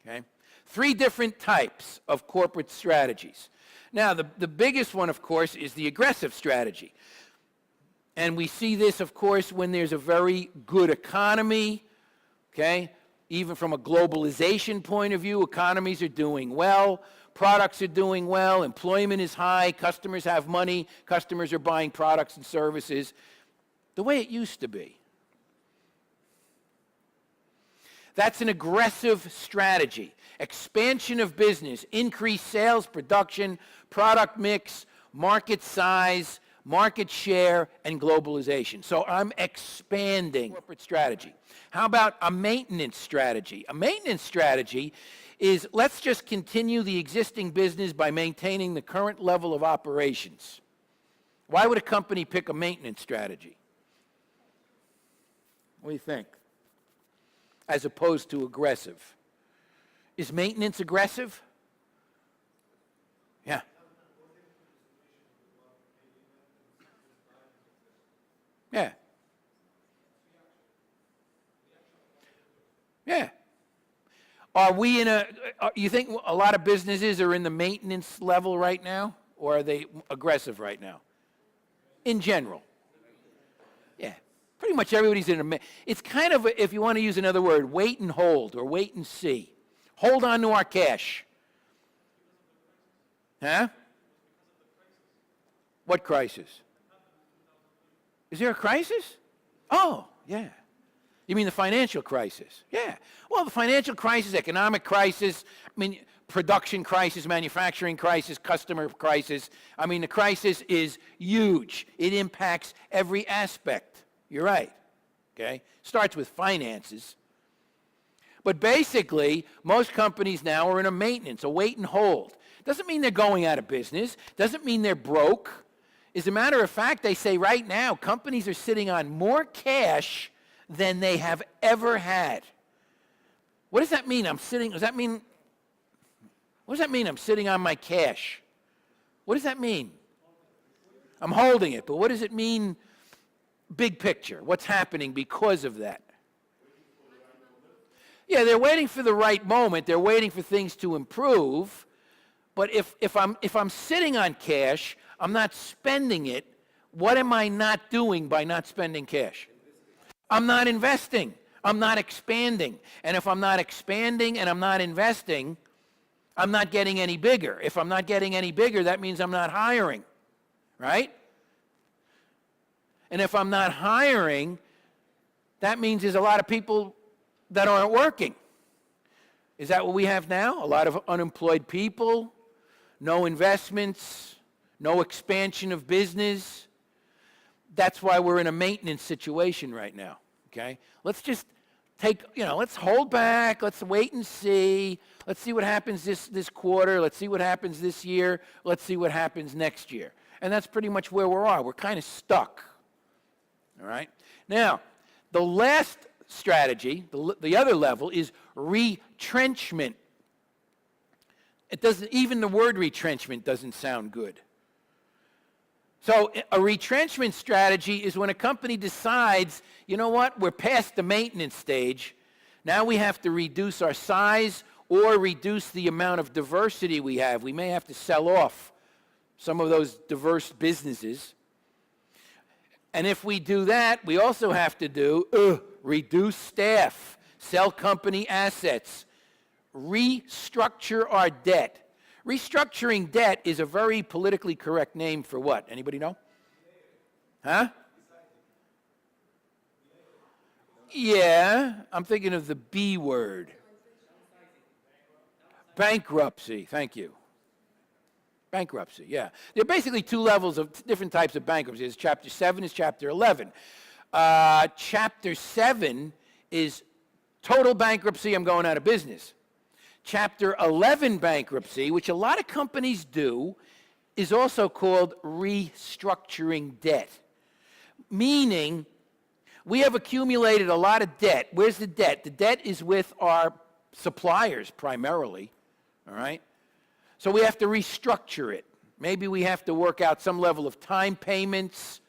Okay? 3 different types of corporate strategies. Now, the biggest one, of course, is the aggressive strategy. And we see this, of course, when there's a very good economy, okay? Even from a globalization point of view, economies are doing well, products are doing well, employment is high, customers have money, customers are buying products and services the way it used to be. That's an aggressive strategy. Expansion of business, increased sales, production, product mix, market size, market share, and globalization. So I'm expanding corporate strategy. How about a maintenance strategy? A maintenance strategy is let's just continue the existing business by maintaining the current level of operations. Why would a company pick a maintenance strategy? What do you think? As opposed to aggressive. Is maintenance aggressive? Yeah. Yeah. Yeah. Are we in you think a lot of businesses are in the maintenance level right now, or are they aggressive right now? In general. Yeah. Pretty much everybody's in it's kind of, if you want to use another word, wait and hold or wait and see. Hold on to our cash. Huh? What crisis? Is there a crisis? Oh, yeah. You mean the financial crisis? Yeah. Well, the financial crisis, economic crisis, production crisis, manufacturing crisis, customer crisis. The crisis is huge. It impacts every aspect. You're right. Okay? Starts with finances. But basically, most companies now are in a maintenance, a wait and hold. Doesn't mean they're going out of business. Doesn't mean they're broke. As a matter of fact, they say right now, companies are sitting on more cash than they have ever had. What does that mean? What does that mean I'm sitting on my cash? What does that mean? I'm holding it, but what does it mean big picture? What's happening because of that? Yeah, they're waiting for the right moment. They're waiting for things to improve. But if I'm sitting on cash, I'm not spending it. What am I not doing by not spending cash? I'm not investing. I'm not expanding. And if I'm not expanding and I'm not investing, I'm not getting any bigger. If I'm not getting any bigger, that means I'm not hiring, right? And if I'm not hiring, that means there's a lot of people that aren't working. Is that what we have now? A lot of unemployed people, no investments, no expansion of business. That's why we're in a maintenance situation right now, okay? Let's just let's hold back. Let's wait and see. Let's see what happens this quarter. Let's see what happens this year. Let's see what happens next year. And that's pretty much where we are. We're kind of stuck, all right? Now, the last strategy, the other level, is retrenchment. Even the word retrenchment doesn't sound good. So a retrenchment strategy is when a company decides, you know what, we're past the maintenance stage. Now we have to reduce our size or reduce the amount of diversity we have. We may have to sell off some of those diverse businesses. And if we do that, we also have to do reduce staff, sell company assets, restructure our debt. Restructuring debt is a very politically correct name for what? Anybody know? Huh? Yeah, I'm thinking of the B word. Bankruptcy, thank you. Bankruptcy, yeah. There are basically 2 levels of different types of bankruptcy. There's Chapter 7 is Chapter 11. Chapter 7 is total bankruptcy, I'm going out of business. Chapter 11 bankruptcy, which a lot of companies do, is also called restructuring debt. Meaning, we have accumulated a lot of debt. Where's the debt? The debt is with our suppliers primarily, all right? So we have to restructure it. Maybe we have to work out some level of time payments,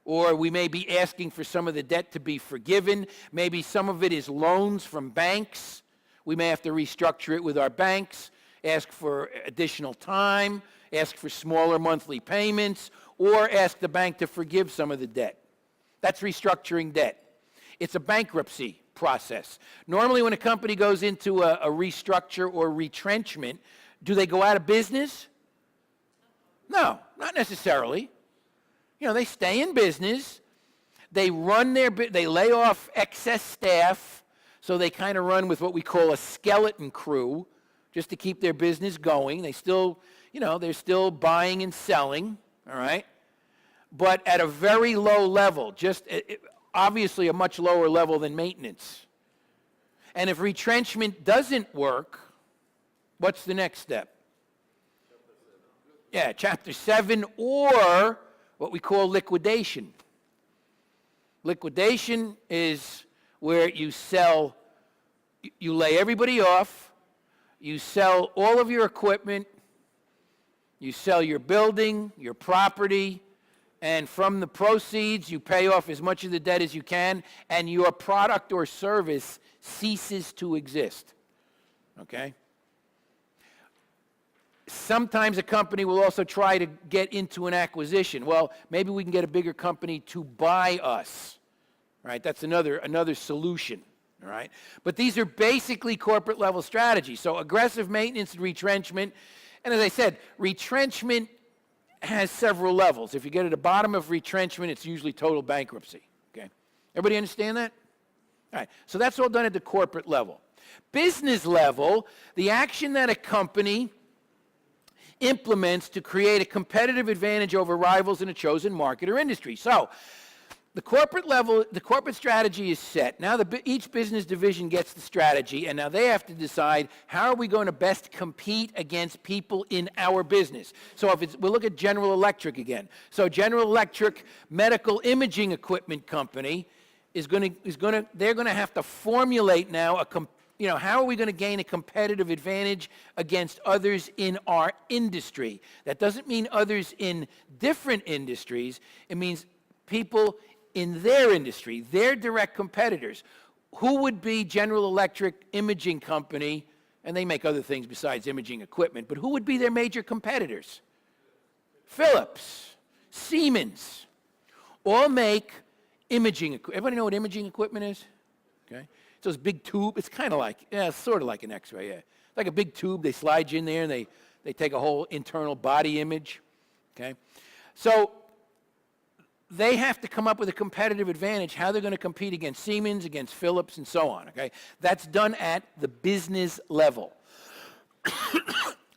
or we may be asking for some of the debt to be forgiven. Maybe some of it is loans from banks. We may have to restructure it with our banks, ask for additional time, ask for smaller monthly payments, or ask the bank to forgive some of the debt. That's restructuring debt. It's a bankruptcy process. Normally when a company goes into a restructure or retrenchment, do they go out of business? No, not necessarily. You know, they stay in business. They lay off excess staff, so they kind of run with what we call a skeleton crew, just to keep their business going. They still, they're still buying and selling, all right? But at a very low level, obviously a much lower level than maintenance. And if retrenchment doesn't work, what's the next step? Yeah, Chapter 7, or what we call liquidation. Liquidation is where you lay everybody off, you sell all of your equipment, you sell your building, your property, and from the proceeds, you pay off as much of the debt as you can, and your product or service ceases to exist. Okay? Sometimes a company will also try to get into an acquisition. Well, maybe we can get a bigger company to buy us. Right? That's another solution. All right? But these are basically corporate level strategies. So aggressive maintenance and retrenchment. And as I said, retrenchment has several levels. If you get at the bottom of retrenchment, it's usually total bankruptcy. Okay? Everybody understand that? All right. So that's all done at the corporate level. Business level, the action that a company implements to create a competitive advantage over rivals in a chosen market or industry. So the corporate level, the corporate strategy is set. Now each business division gets the strategy, and now they have to decide how are we going to best compete against people in our business. So we'll look at General Electric again. So General Electric Medical Imaging Equipment Company they're going to have to formulate now how are we going to gain a competitive advantage against others in our industry? That doesn't mean others in different industries. It means people in their industry, their direct competitors. Who would be General Electric Imaging Company? And they make other things besides imaging equipment, but who would be their major competitors? Philips, Siemens, all make imaging equipment. Everybody know what imaging equipment is? Okay. It's those big tube. It's kind of like, sort of like an X-ray, yeah. It's like a big tube. They slide you in there, and they take a whole internal body image, okay? So they have to come up with a competitive advantage, how they're going to compete against Siemens, against Philips, and so on, okay? That's done at the business level.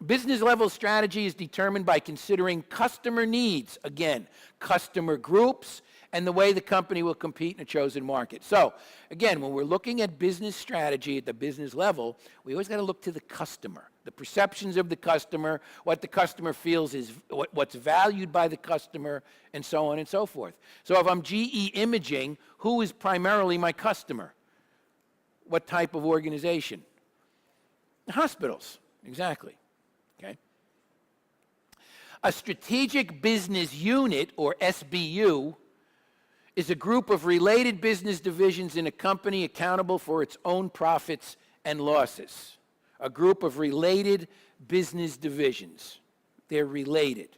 Business level strategy is determined by considering customer needs, again, customer groups, and the way the company will compete in a chosen market. So, again, when we're looking at business strategy at the business level, we always got to look to the customer, the perceptions of the customer, what the customer feels is what's valued by the customer, and so on and so forth. So if I'm GE Imaging, who is primarily my customer? What type of organization? Hospitals, exactly. Okay. A strategic business unit, or SBU, is a group of related business divisions in a company accountable for its own profits and losses. A group of related business divisions. They're related,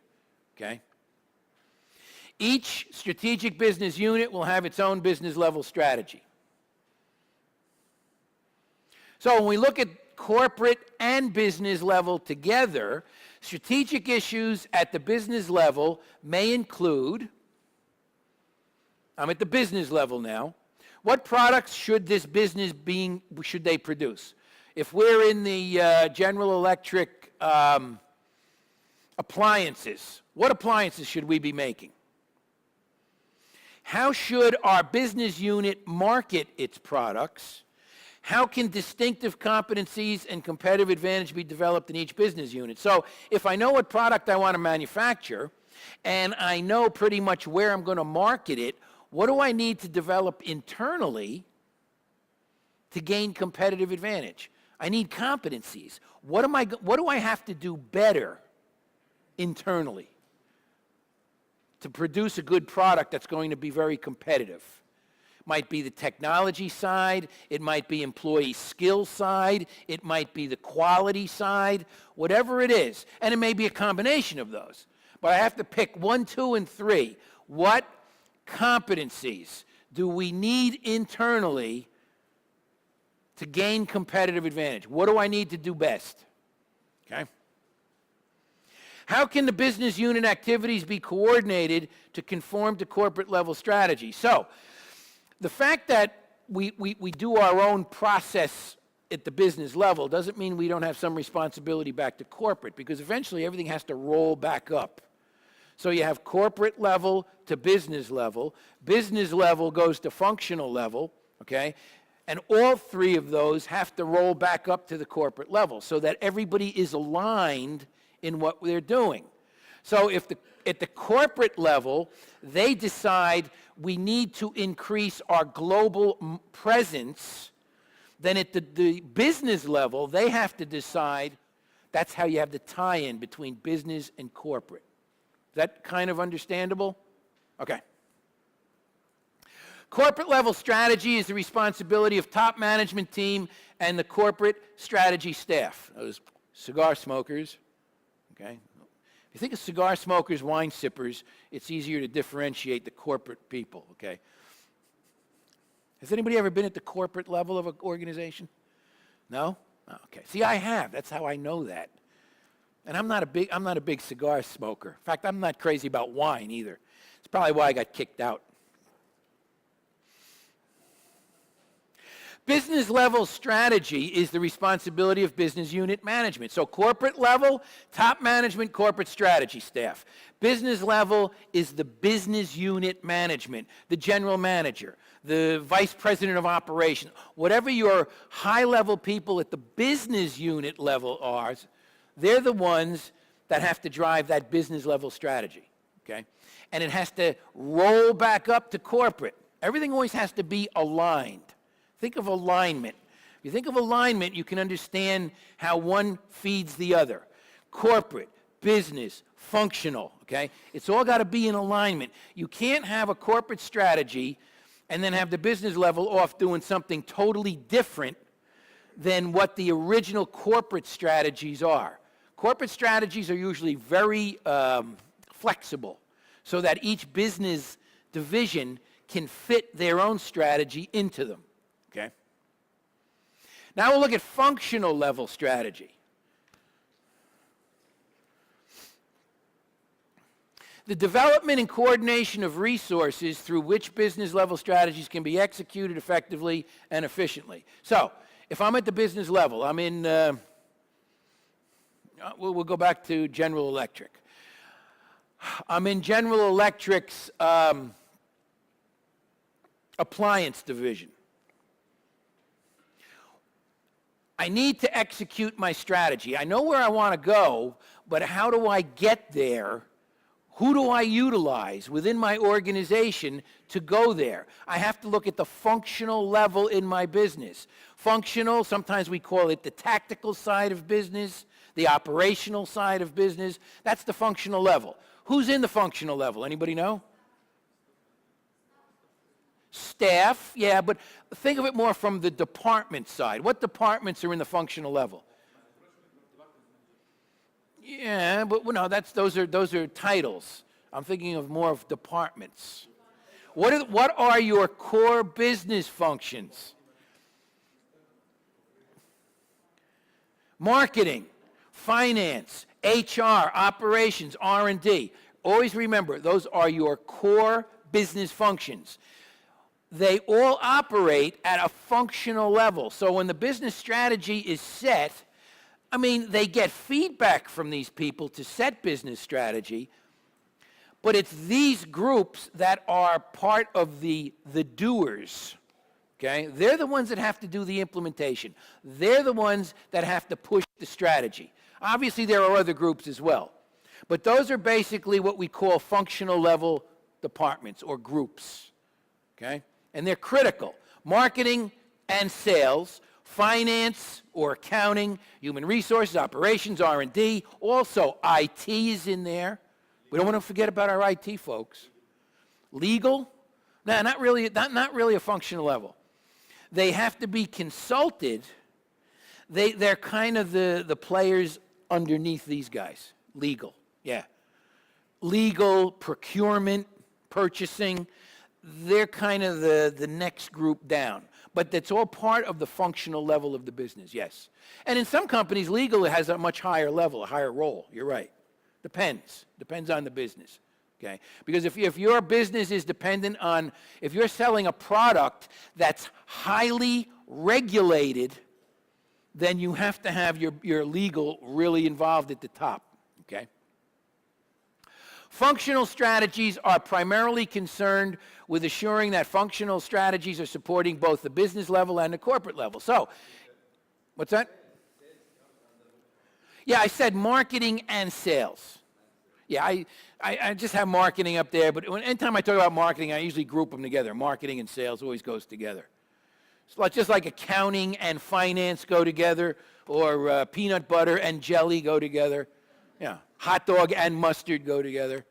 okay? Each strategic business unit will have its own business level strategy. So when we look at corporate and business level together, strategic issues at the business level may include, I'm at the business level now, what products should this business should they produce? If we're in the General Electric appliances, what appliances should we be making? How should our business unit market its products? How can distinctive competencies and competitive advantage be developed in each business unit? So if I know what product I want to manufacture, and I know pretty much where I'm going to market it, what do I need to develop internally to gain competitive advantage? I need competencies. What do I have to do better internally to produce a good product that's going to be very competitive? might be the technology side, it might be employee skill side, it might be the quality side, whatever it is. And it may be a combination of those. But I have to pick 1, 2, and 3. What competencies do we need internally to gain competitive advantage? What do I need to do best? Okay? How can the business unit activities be coordinated to conform to corporate level strategy? So, the fact that we do our own process at the business level doesn't mean we don't have some responsibility back to corporate, because eventually everything has to roll back up. So you have corporate level to business level goes to functional level, okay? And all three of those have to roll back up to the corporate level so that everybody is aligned in what they're doing. So if at the corporate level, they decide we need to increase our global presence, then at the business level, they have to decide. That's how you have the tie-in between business and corporate. Is that kind of understandable? Okay. Corporate level strategy is the responsibility of top management team and the corporate strategy staff. Those cigar smokers, okay? If you think of cigar smokers, wine sippers, it's easier to differentiate the corporate people, okay? Has anybody ever been at the corporate level of an organization? No? Oh, okay. See, I have. That's how I know that. And I'm not a big cigar smoker. In fact, I'm not crazy about wine either. It's probably why I got kicked out. Business level strategy is the responsibility of business unit management. So corporate level, top management, corporate strategy staff. Business level is the business unit management, the general manager, the vice president of operations. Whatever your high-level people at the business unit level are, they're the ones that have to drive that business level strategy, okay? And it has to roll back up to corporate. Everything always has to be aligned. Think of alignment. If you think of alignment, you can understand how one feeds the other. Corporate, business, functional, okay? It's all got to be in alignment. You can't have a corporate strategy and then have the business level off doing something totally different than what the original corporate strategies are. Corporate strategies are usually very flexible so that each business division can fit their own strategy into them. Okay? Now we'll look at functional level strategy. The development and coordination of resources through which business level strategies can be executed effectively and efficiently. So, if I'm at the business level, I'm in, we'll go back to General Electric. I'm in General Electric's appliance division. I need to execute my strategy. I know where I want to go, but how do I get there? Who do I utilize within my organization to go there? I have to look at the functional level in my business. Functional, sometimes we call it the tactical side of business, the operational side of business. That's the functional level. Who's in the functional level? Anybody know? Staff, yeah, but think of it more from the department side. What departments are in the functional level? Yeah, but no, those are titles. I'm thinking of more of departments. What are your core business functions? Marketing, finance, HR, operations, R&D. Always remember, those are your core business functions. They all operate at a functional level. So when the business strategy is set, I mean, they get feedback from these people to set business strategy, but it's these groups that are part of the doers, okay? They're the ones that have to do the implementation. They're the ones that have to push the strategy. Obviously, there are other groups as well, but those are basically what we call functional level departments or groups, okay? And they're critical. Marketing and sales, finance or accounting, human resources, operations, R&D. Also, IT is in there. We don't want to forget about our IT folks. Legal, No, not really, not really a functional level. They have to be consulted. They're kind of the players underneath these guys. Legal, yeah. Legal, procurement, purchasing, they're kind of the next group down. But that's all part of the functional level of the business, yes. And in some companies, legal has a much higher level, a higher role. You're right. Depends on the business, okay? Because if your business is dependent on, if you're selling a product that's highly regulated, then you have to have your legal really involved at the top, okay? Functional strategies are primarily concerned with assuring that functional strategies are supporting both the business level and the corporate level. So, what's that? Yeah, I said marketing and sales. Yeah, I just have marketing up there, but anytime I talk about marketing, I usually group them together. Marketing and sales always goes together. It's just like accounting and finance go together, or peanut butter and jelly go together. Yeah, hot dog and mustard go together,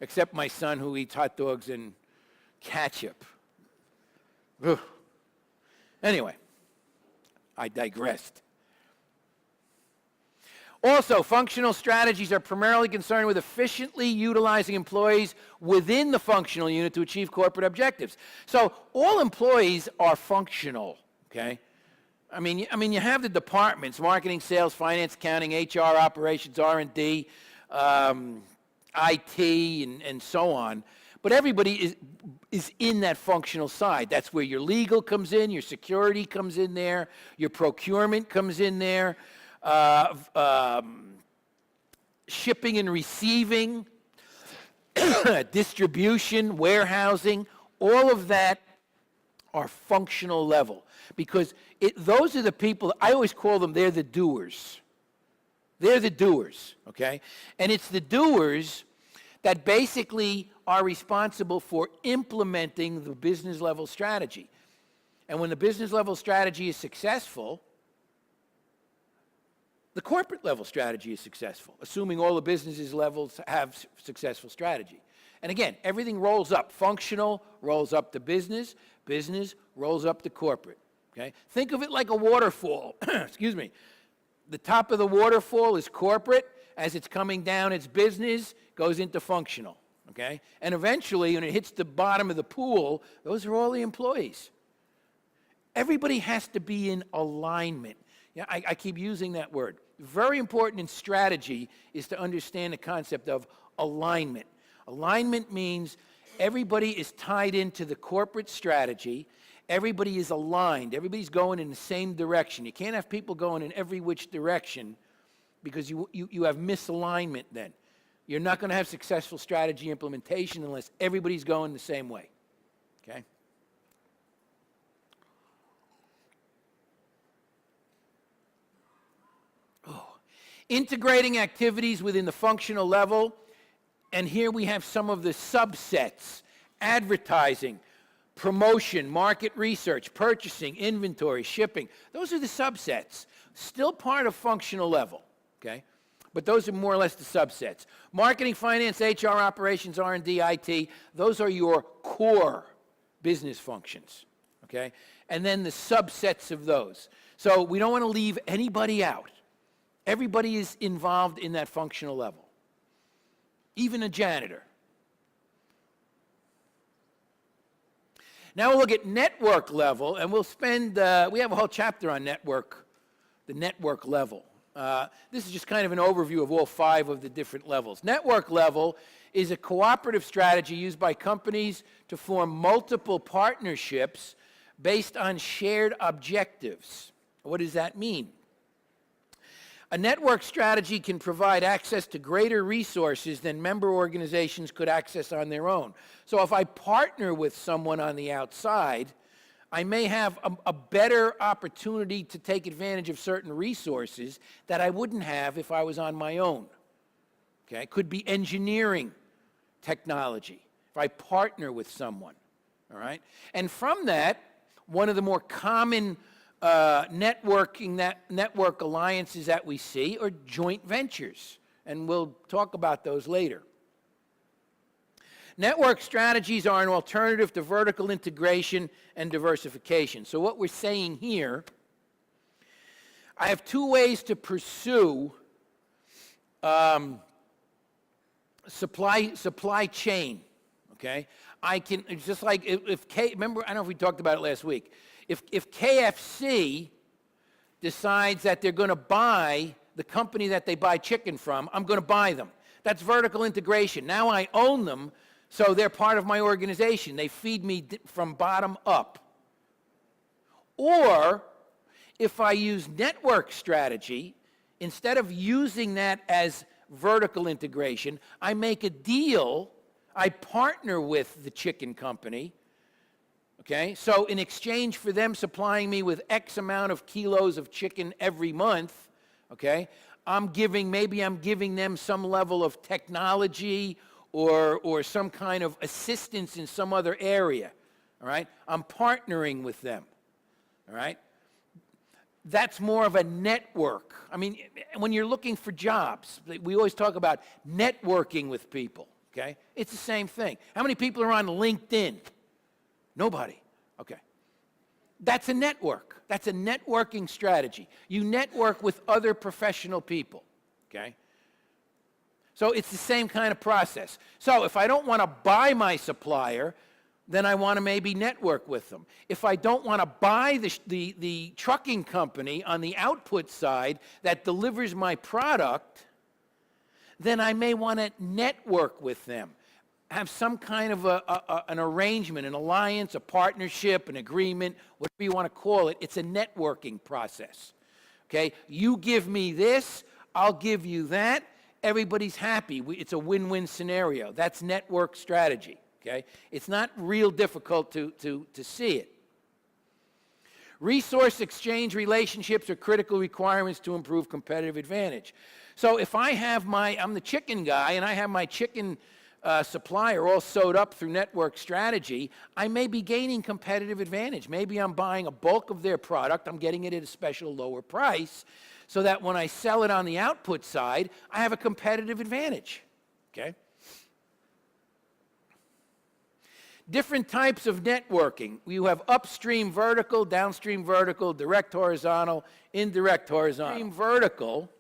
except my son who eats hot dogs and ketchup. Ugh. Anyway, I digressed. Also, functional strategies are primarily concerned with efficiently utilizing employees within the functional unit to achieve corporate objectives. So all employees are functional, okay? I mean, you have the departments: marketing, sales, finance, accounting, HR, operations, R&D, IT, and so on. But everybody is in that functional side. That's where your legal comes in, your security comes in there, your procurement comes in there, shipping and receiving, distribution, warehousing, all of that are functional level. Because those are the people, I always call them, they're the doers. They're the doers, okay? And it's the doers that basically are responsible for implementing the business level strategy. And when the business level strategy is successful, the corporate level strategy is successful, assuming all the businesses levels have successful strategy. And again, everything rolls up. Functional rolls up to business, business rolls up to corporate. Okay? Think of it like a waterfall. Excuse me. The top of the waterfall is corporate. As it's coming down, it's business, goes into functional. Okay? And eventually, when it hits the bottom of the pool, those are all the employees. Everybody has to be in alignment. Yeah, I keep using that word. Very important in strategy is to understand the concept of alignment. Alignment means everybody is tied into the corporate strategy. Everybody is aligned. Everybody's going in the same direction. You can't have people going in every which direction because you have misalignment then. You're not going to have successful strategy implementation unless everybody's going the same way. Okay? Integrating activities within the functional level, and here we have some of the subsets: advertising, promotion, market research, purchasing, inventory, shipping. Those are the subsets. Still part of functional level, okay? But those are more or less the subsets. Marketing, finance, HR, operations, R&D, IT, those are your core business functions, okay? And then the subsets of those. So we don't want to leave anybody out. Everybody is involved in that functional level, even a janitor. Now we'll look at network level, and we'll spend, we have a whole chapter on network, the network level. This is just kind of an overview of all 5 of the different levels. Network level is a cooperative strategy used by companies to form multiple partnerships based on shared objectives. What does that mean? A network strategy can provide access to greater resources than member organizations could access on their own. So if I partner with someone on the outside, I may have a better opportunity to take advantage of certain resources that I wouldn't have if I was on my own. Okay? It could be engineering technology, if I partner with someone. All right? And from that, one of the more common network alliances that we see are joint ventures, and we'll talk about those later. Network strategies are an alternative to vertical integration and diversification. So what we're saying here, I have two ways to pursue supply chain, okay? I can, it's just like remember, I don't know if we talked about it last week. If KFC decides that they're going to buy the company that they buy chicken from, I'm going to buy them. That's vertical integration. Now I own them, so they're part of my organization. They feed me from bottom up. Or, if I use network strategy, instead of using that as vertical integration, I make a deal, I partner with the chicken company, okay? So in exchange for them supplying me with X amount of kilos of chicken every month, okay, maybe I'm giving them some level of technology or some kind of assistance in some other area, all right? I'm partnering with them, all right? That's more of a network. I mean, when you're looking for jobs, we always talk about networking with people, okay? It's the same thing. How many people are on LinkedIn? Nobody. Okay. That's a network. That's a networking strategy. You network with other professional people, okay? So it's the same kind of process. So if I don't want to buy my supplier, then I want to maybe network with them. If I don't want to buy the trucking company on the output side that delivers my product, then I may want to network with them. Have some kind of an arrangement, an alliance, a partnership, an agreement, whatever you want to call it. It's a networking process. Okay? You give me this, I'll give you that. Everybody's happy. It's a win-win scenario. That's network strategy. Okay? It's not real difficult to see it. Resource exchange relationships are critical requirements to improve competitive advantage. So if I'm the chicken guy and I have my chicken supplier all sewed up through network strategy, I may be gaining competitive advantage. Maybe I'm buying a bulk of their product, I'm getting it at a special lower price, so that when I sell it on the output side, I have a competitive advantage. Okay? Different types of networking. You have upstream vertical, downstream vertical, direct horizontal, indirect horizontal. Upstream vertical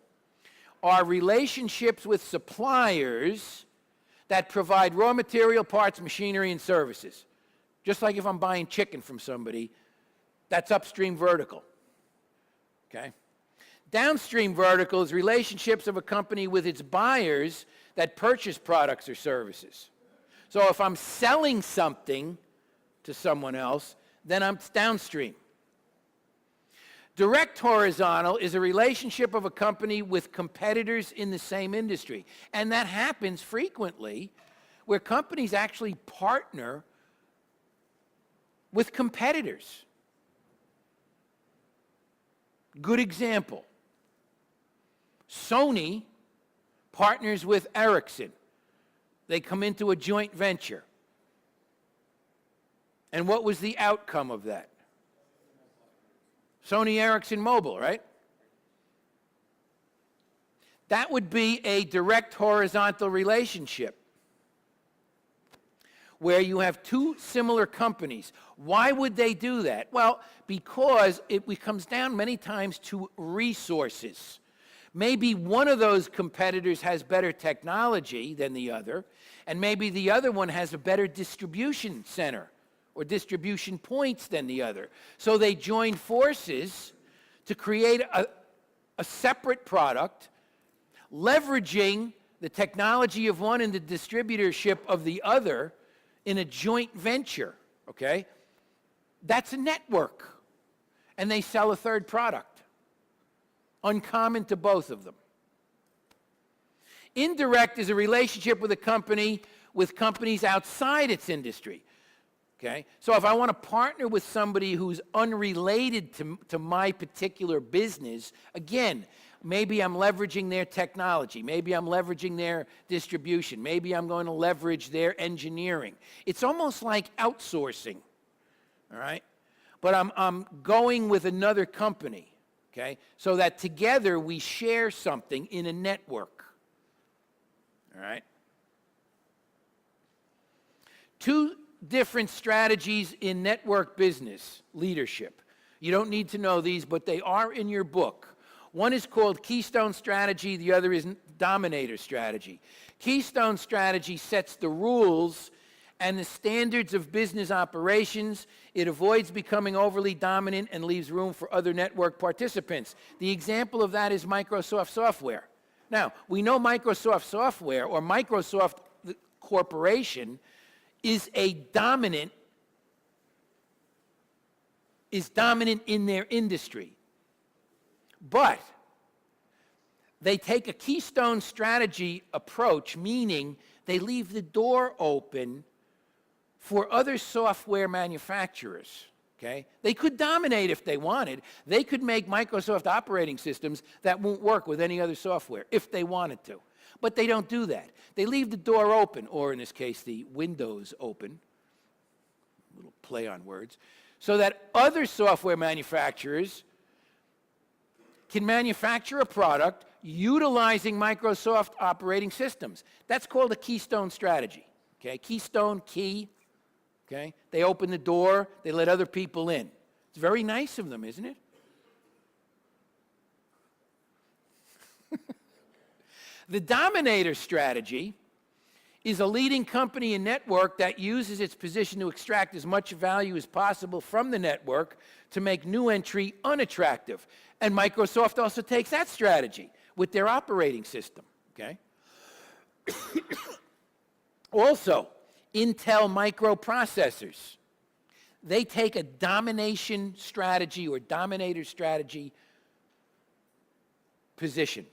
are relationships with suppliers that provide raw material, parts, machinery, and services. Just like if I'm buying chicken from somebody, that's upstream vertical. Okay? Downstream vertical is relationships of a company with its buyers that purchase products or services. So if I'm selling something to someone else, then I'm downstream. Direct horizontal is a relationship of a company with competitors in the same industry. And that happens frequently where companies actually partner with competitors. Good example. Sony partners with Ericsson. They come into a joint venture. And what was the outcome of that? Sony Ericsson Mobile, right? That would be a direct horizontal relationship where you have two similar companies. Why would they do that? Well, because it comes down many times to resources. Maybe one of those competitors has better technology than the other, and maybe the other one has a better distribution center or distribution points than the other. So they join forces to create a separate product, leveraging the technology of one and the distributorship of the other in a joint venture, okay? That's a network. And they sell a third product. Uncommon to both of them. Indirect is a relationship with a company with companies outside its industry. Okay? So if I want to partner with somebody who's unrelated to my particular business, again, maybe I'm leveraging their technology. Maybe I'm leveraging their distribution. Maybe I'm going to leverage their engineering. It's almost like outsourcing. All right? But I'm going with another company. Okay? So that together we share something in a network. All right? Two different strategies in network business leadership. You don't need to know these, but they are in your book. One is called Keystone Strategy, the other is Dominator Strategy. Keystone Strategy sets the rules and the standards of business operations. It avoids becoming overly dominant and leaves room for other network participants. The example of that is Microsoft Software. Now, we know Microsoft Software, or Microsoft Corporation, is dominant in their industry. But they take a keystone strategy approach, meaning they leave the door open for other software manufacturers. Okay? They could dominate if they wanted. They could make Microsoft operating systems that won't work with any other software if they wanted to. But they don't do that. They leave the door open, or in this case, the windows open, a little play on words, so that other software manufacturers can manufacture a product utilizing Microsoft operating systems. That's called a keystone strategy. Okay? Keystone, key. Okay? They open the door, they let other people in. It's very nice of them, isn't it? The Dominator Strategy is a leading company and network that uses its position to extract as much value as possible from the network to make new entry unattractive. And Microsoft also takes that strategy with their operating system. Okay? Also, Intel microprocessors. They take a domination strategy or dominator strategy position.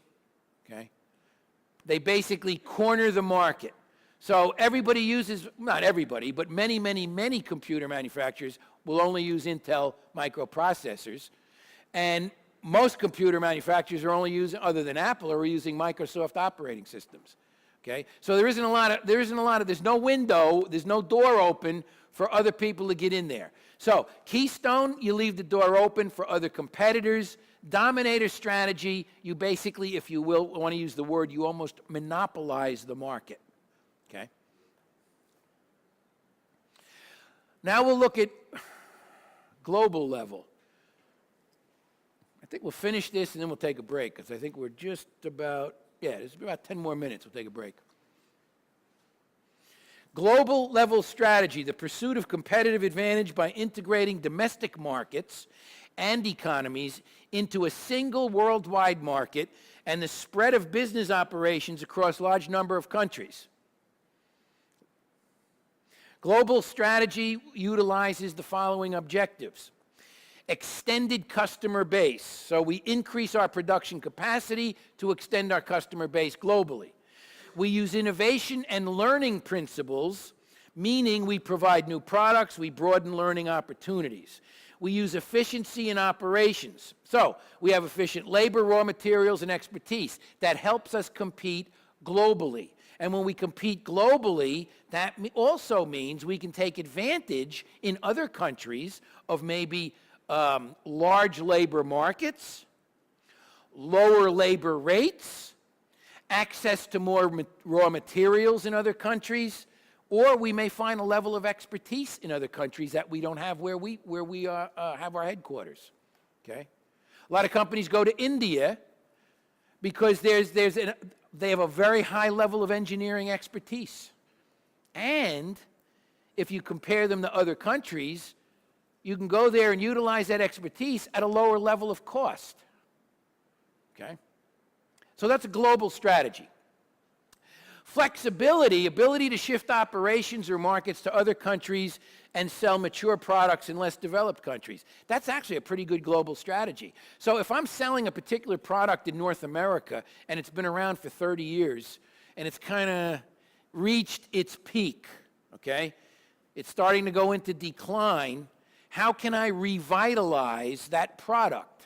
Okay? They basically corner the market. So everybody uses, not everybody, but many, many, many computer manufacturers will only use Intel microprocessors. And most computer manufacturers are only using, other than Apple, are using Microsoft operating systems. Okay? So there's no window, there's no door open for other people to get in there. So Keystone, you leave the door open for other competitors. Dominator strategy, you basically, if you will, want to use the word, you almost monopolize the market. Okay? Now we'll look at global level. I think we'll finish this and then we'll take a break, because I think we're just about, there's about 10 more minutes. We'll take a break. Global level strategy, the pursuit of competitive advantage by integrating domestic markets and economies into a single worldwide market and the spread of business operations across a large number of countries. Global strategy utilizes the following objectives. Extended customer base. So we increase our production capacity to extend our customer base globally. We use innovation and learning principles, meaning we provide new products, we broaden learning opportunities. We use efficiency in operations. So we have efficient labor, raw materials, and expertise that helps us compete globally. And when we compete globally, that also means we can take advantage in other countries of maybe large labor markets, lower labor rates, access to more raw materials in other countries, or we may find a level of expertise in other countries that we don't have where we have our headquarters. Okay? A lot of companies go to India because they have a very high level of engineering expertise. And if you compare them to other countries, you can go there and utilize that expertise at a lower level of cost. Okay? So that's a global strategy. Flexibility, ability to shift operations or markets to other countries and sell mature products in less developed countries. That's actually a pretty good global strategy. So if I'm selling a particular product in North America and it's been around for 30 years and it's kind of reached its peak, okay? It's starting to go into decline. How can I revitalize that product?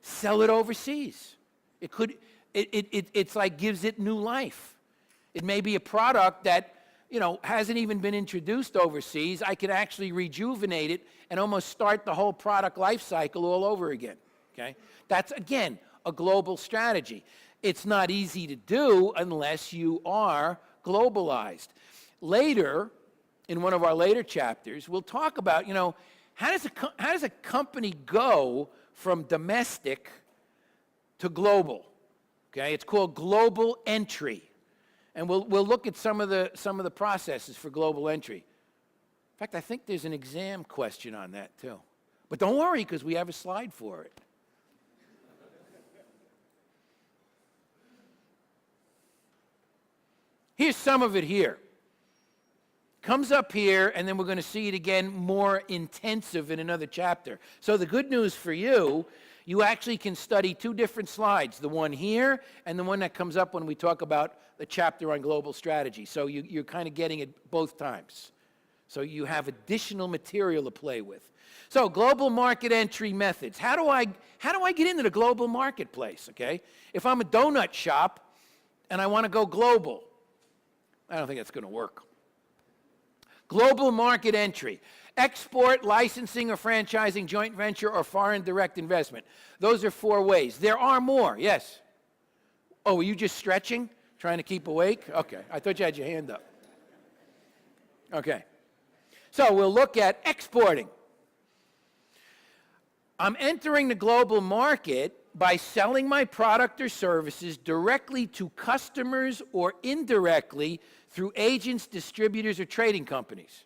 Sell it overseas. It's like gives it new life. It may be a product that, hasn't even been introduced overseas. I could actually rejuvenate it and almost start the whole product life cycle all over again, okay? That's, again, a global strategy. It's not easy to do unless you are globalized. Later, in one of our later chapters, we'll talk about, how does a company go from domestic to global? Okay, it's called global entry. And we'll look at some of the processes for global entry. In fact, I think there's an exam question on that too. But don't worry, because we have a slide for it. Here's some of it here. Comes up here, and then we're going to see it again more intensive in another chapter. So the good news for you, you actually can study two different slides, the one here and the one that comes up when we talk about the chapter on global strategy. So you're kind of getting it both times. So you have additional material to play with. So global market entry methods. How do I get into the global marketplace, okay? If I'm a donut shop and I want to go global, I don't think that's going to work. Global market entry. Export, licensing, or franchising, joint venture, or foreign direct investment. Those are 4 ways. There are more, yes. Oh, were you just stretching? Trying to keep awake? Okay, I thought you had your hand up. Okay. So we'll look at exporting. I'm entering the global market by selling my product or services directly to customers or indirectly through agents, distributors, or trading companies.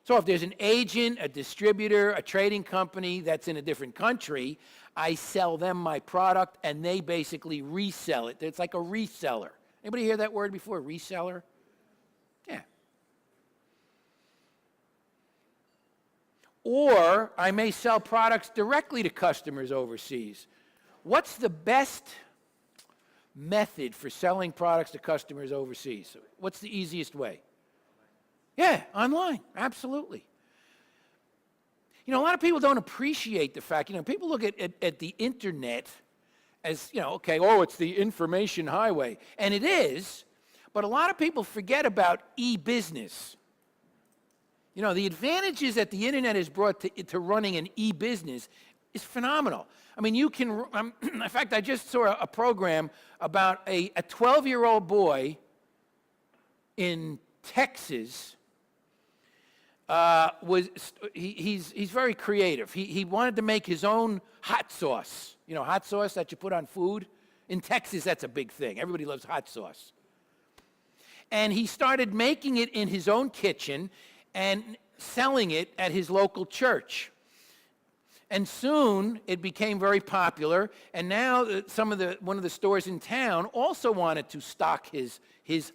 So if there's an agent, a distributor, a trading company that's in a different country, I sell them my product and they basically resell it. It's like a reseller. Anybody hear that word before, reseller? Yeah. Or I may sell products directly to customers overseas. What's the best method for selling products to customers overseas? What's the easiest way? Yeah, online, absolutely. A lot of people don't appreciate the fact, people look at the internet as, okay, it's the information highway. And it is, but a lot of people forget about e-business. The advantages that the internet has brought to running an e-business is phenomenal. I mean, you can, in fact, I just saw a program about a 12-year-old boy in Texas. He's very creative. He wanted to make his own hot sauce. Hot sauce that you put on food. In Texas, that's a big thing. Everybody loves hot sauce. And he started making it in his own kitchen and selling it at his local church. And soon it became very popular, and now one of the stores in town also wanted to stock his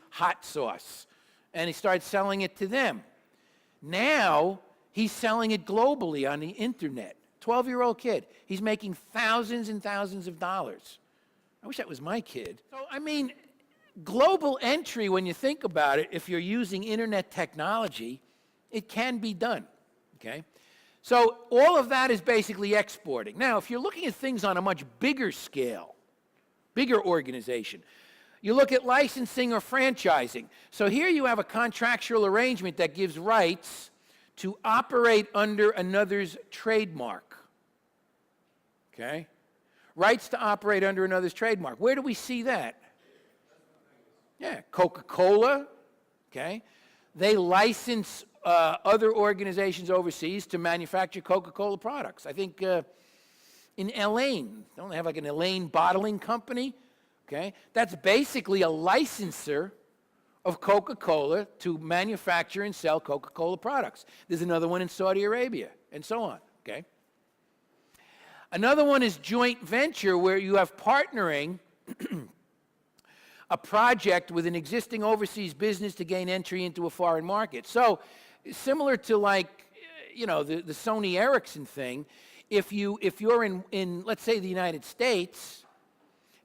hot sauce, and he started selling it to them. Now he's selling it globally on the internet. 12-year-old kid. He's making thousands and thousands of dollars. I wish that was my kid. So, global entry, when you think about it, if you're using internet technology, it can be done, okay? So all of that is basically exporting. Now, if you're looking at things on a much bigger scale, bigger organization, you look at licensing or franchising. So here you have a contractual arrangement that gives rights to operate under another's trademark. Okay? Rights to operate under another's trademark. Where do we see that? Yeah, Coca-Cola, okay? They license other organizations overseas to manufacture Coca-Cola products. I think in Elaine, don't they have like an Elaine bottling company? Okay, that's basically a licensor of Coca-Cola to manufacture and sell Coca-Cola products. There's another one in Saudi Arabia, and so on, okay? Another one is joint venture, where you have partnering a project with an existing overseas business to gain entry into a foreign market. So, similar to like, the Sony Ericsson thing, if you're in, let's say, the United States,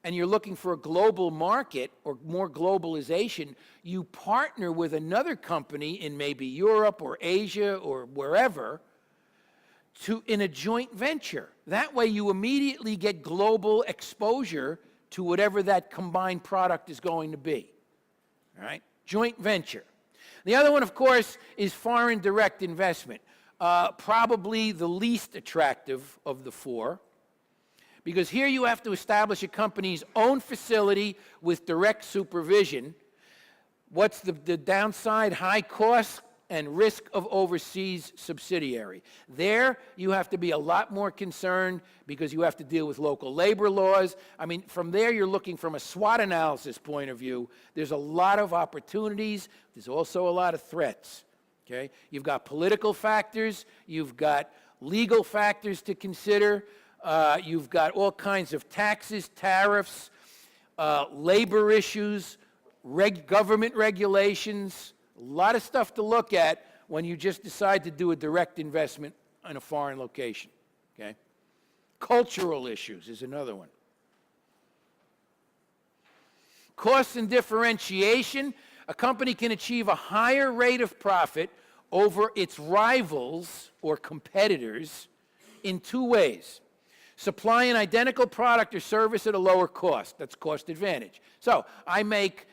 and you're looking for a global market or more globalization, you partner with another company in maybe Europe or Asia or wherever in a joint venture. That way you immediately get global exposure to whatever that combined product is going to be. All right? Joint venture. The other one, of course, is foreign direct investment. Probably the least attractive of the 4. Because here you have to establish a company's own facility with direct supervision. What's the downside? High cost, and risk of overseas subsidiary. There, you have to be a lot more concerned because you have to deal with local labor laws. I mean, from there, you're looking from a SWOT analysis point of view. There's a lot of opportunities. There's also a lot of threats, okay? You've got political factors. You've got legal factors to consider. You've got all kinds of taxes, tariffs, labor issues, government regulations, a lot of stuff to look at when you just decide to do a direct investment in a foreign location, okay? Cultural issues is another one. Cost and differentiation. A company can achieve a higher rate of profit over its rivals or competitors in two ways. Supply an identical product or service at a lower cost. That's cost advantage. So I make,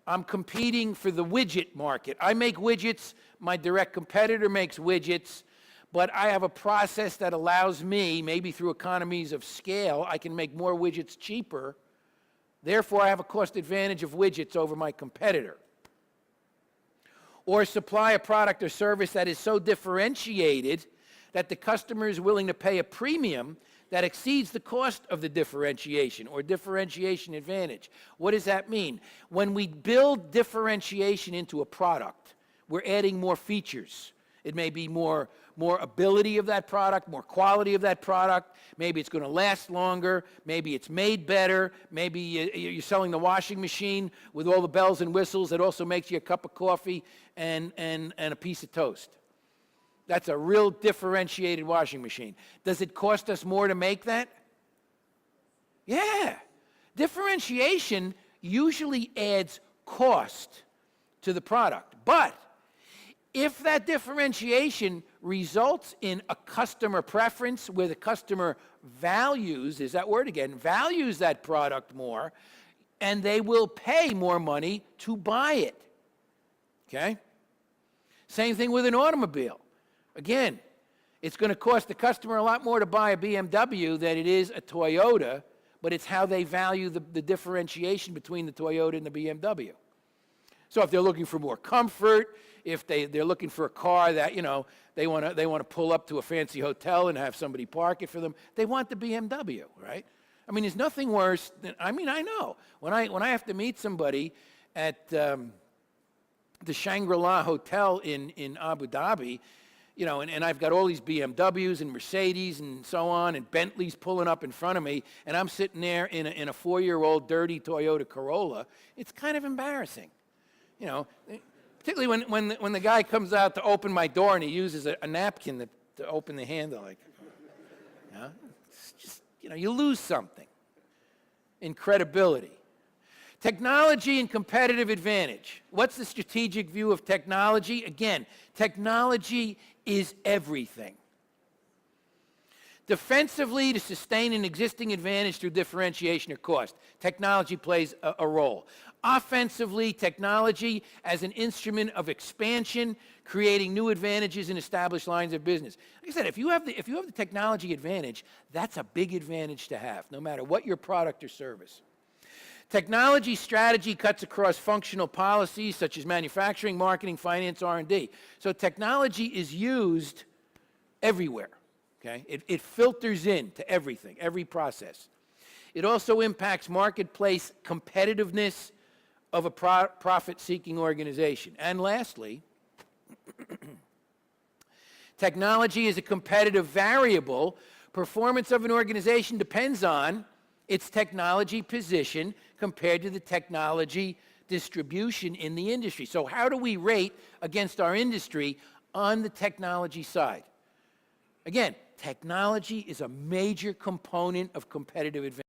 I'm competing for the widget market. I make widgets, my direct competitor makes widgets, but I have a process that allows me, maybe through economies of scale, I can make more widgets cheaper. Therefore, I have a cost advantage of widgets over my competitor. Or supply a product or service that is so differentiated that the customer is willing to pay a premium that exceeds the cost of the differentiation or differentiation advantage. What does that mean? When we build differentiation into a product, we're adding more features. It may be more ability of that product, more quality of that product. Maybe it's going to last longer. Maybe it's made better. Maybe you're selling the washing machine with all the bells and whistles that also makes you a cup of coffee and a piece of toast. That's a real differentiated washing machine. Does it cost us more to make that? Yeah. Differentiation usually adds cost to the product. But if that differentiation results in a customer preference where the customer values, is that word again, values that product more, and they will pay more money to buy it. Okay? Same thing with an automobile. Again, it's going to cost the customer a lot more to buy a BMW than it is a Toyota, but it's how they value the differentiation between the Toyota and the BMW. So if they're looking for more comfort, if they're looking for a car that, they want to pull up to a fancy hotel and have somebody park it for them, they want the BMW, right? I mean, there's nothing worse than, I know. When I have to meet somebody at the Shangri-La Hotel in Abu Dhabi, and I've got all these BMWs and Mercedes and so on, and Bentleys pulling up in front of me, and I'm sitting there in a 4-year-old dirty Toyota Corolla. It's kind of embarrassing, particularly when the guy comes out to open my door and he uses a napkin to open the handle. Like, it's just, you lose something in credibility. Technology and competitive advantage. What's the strategic view of technology? Again, technology is everything. Defensively, to sustain an existing advantage through differentiation or cost, technology plays a role. Offensively, technology as an instrument of expansion, creating new advantages in established lines of business. Like I said, if you have the technology advantage, that's a big advantage to have, no matter what your product or service. Technology strategy cuts across functional policies such as manufacturing, marketing, finance, R&D. So technology is used everywhere, okay? It filters into everything, every process. It also impacts marketplace competitiveness of a profit-seeking organization. And lastly, technology is a competitive variable. Performance of an organization depends on its technology position compared to the technology distribution in the industry. So how do we rate against our industry on the technology side? Again, technology is a major component of competitive advantage.